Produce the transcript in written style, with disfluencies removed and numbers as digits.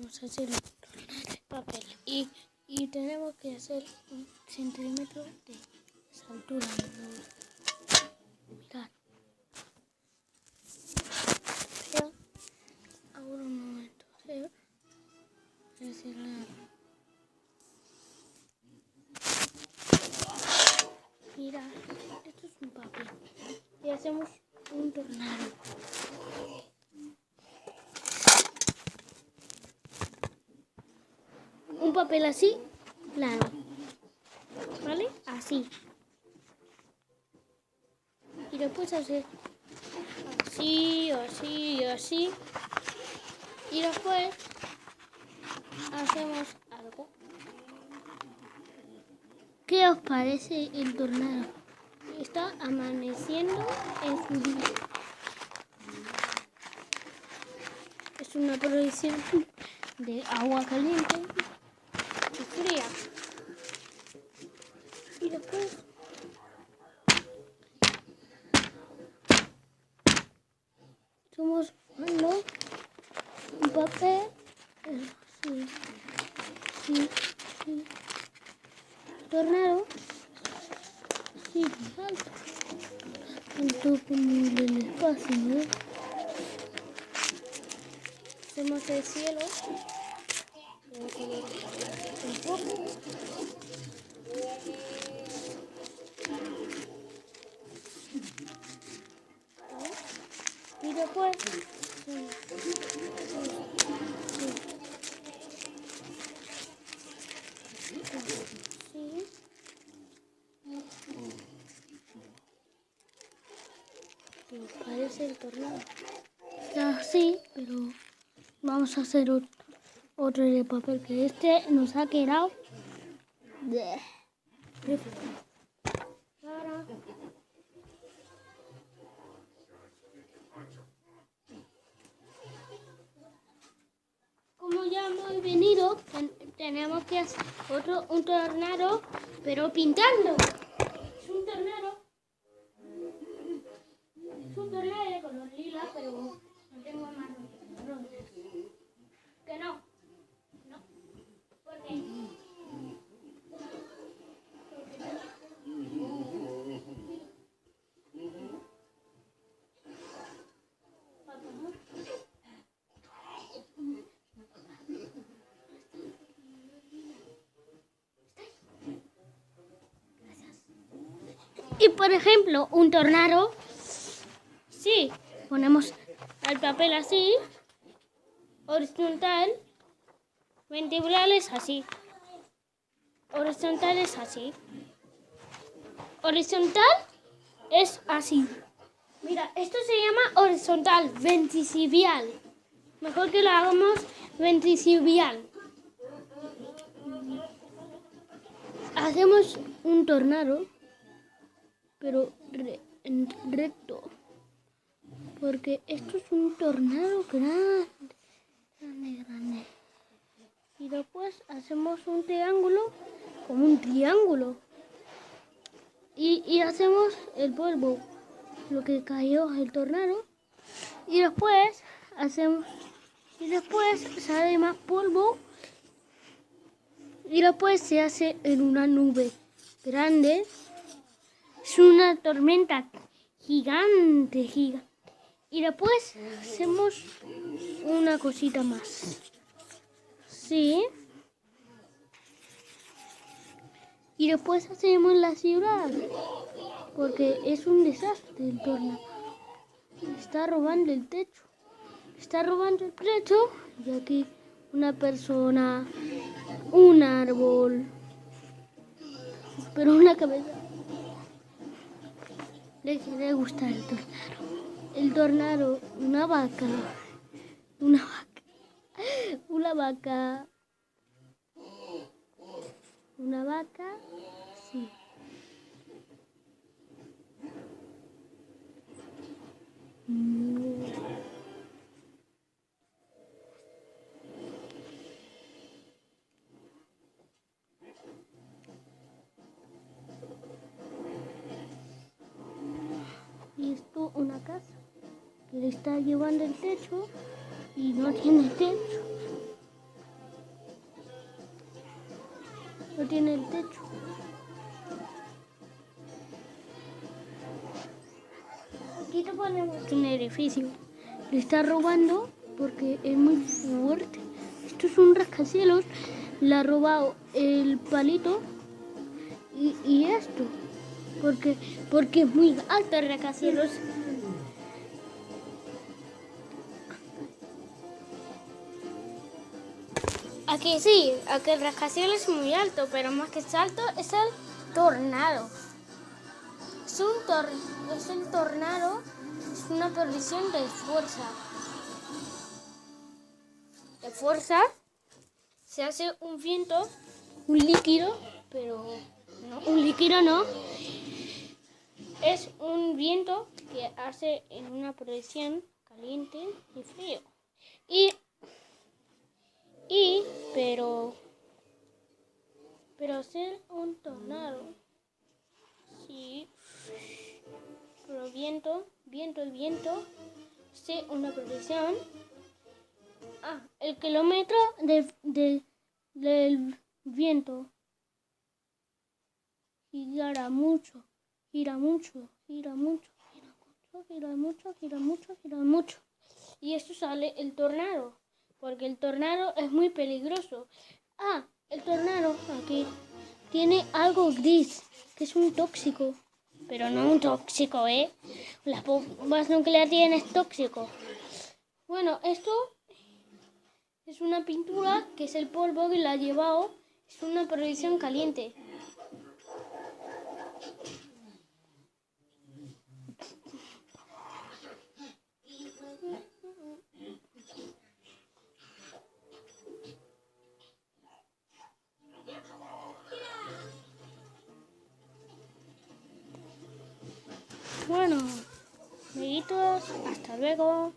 vamos a hacer un papel y tenemos que hacer un centímetro de esa altura. Mirad. Pero ahora un momento. Mira, esto es un papel y hacemos un tornado. Un papel así, plano, ¿vale? Así. Y después hacer así, así y así. Y después hacemos algo. ¿Qué os parece el tornado? Está amaneciendo en su día. Es una provisión de agua caliente y fría. Y después estamos formando un papel así, sí, sí. Tornado así, alto, alto como el espacio, ¿no? Hacemos el cielo un poco. Y después sí. ¿Qué os parece el tornado? Está así, pero vamos a hacer otro de papel, que este nos ha quedado ahora. Como ya hemos venido, tenemos que hacer un tornado, pero pintando. Es un tornado de color lila, pero no tengo marrón. Que no. ¿Por qué? Y por ejemplo, un tornado, sí, ponemos el papel así, horizontal, verticales así, horizontales así. Horizontal es así. Mira, esto se llama horizontal, verticipial. Mejor que lo hagamos verticipial. Hacemos un tornado, pero recto. Porque esto es un tornado grande. Y después hacemos un triángulo, como un triángulo. Y hacemos el polvo, lo que cayó el tornado. Y después sale más polvo. Y después se hace en una nube grande. Es una tormenta gigante. Y después hacemos una cosita más. Sí. Y después hacemos la ciudad. Porque es un desastre el tornado. Está robando el techo. Y aquí una persona, un árbol, pero una cabeza. Le gusta el tornado. El tornado, una vaca, sí. Y esto una casa que le está llevando el techo y no tiene techo. no tiene el techo. Aquí te ponemos un edificio. Le está robando porque es muy fuerte. Esto es un rascacielos. Le ha robado el palito y esto. Porque es muy alto el rascacielos. Aquí sí, aquí el rascacielos es muy alto, pero más que es alto es el tornado. Es el tornado, es una perdición de fuerza. De fuerza se hace un viento, un líquido, pero no, un líquido no. Es un viento que hace en una perdición caliente y frío. Pero ser un tornado, sí, pero el viento, sí, una predicción. El kilómetro del viento gira mucho. Y esto sale el tornado, porque el tornado es muy peligroso. El tornado aquí tiene algo gris, que es un tóxico. Pero no un tóxico, ¿eh? Las bombas nucleares es tóxico. Bueno, esto es una pintura que es el polvo que la ha llevado. Es una perdición caliente. Bueno, amiguitos, hasta luego.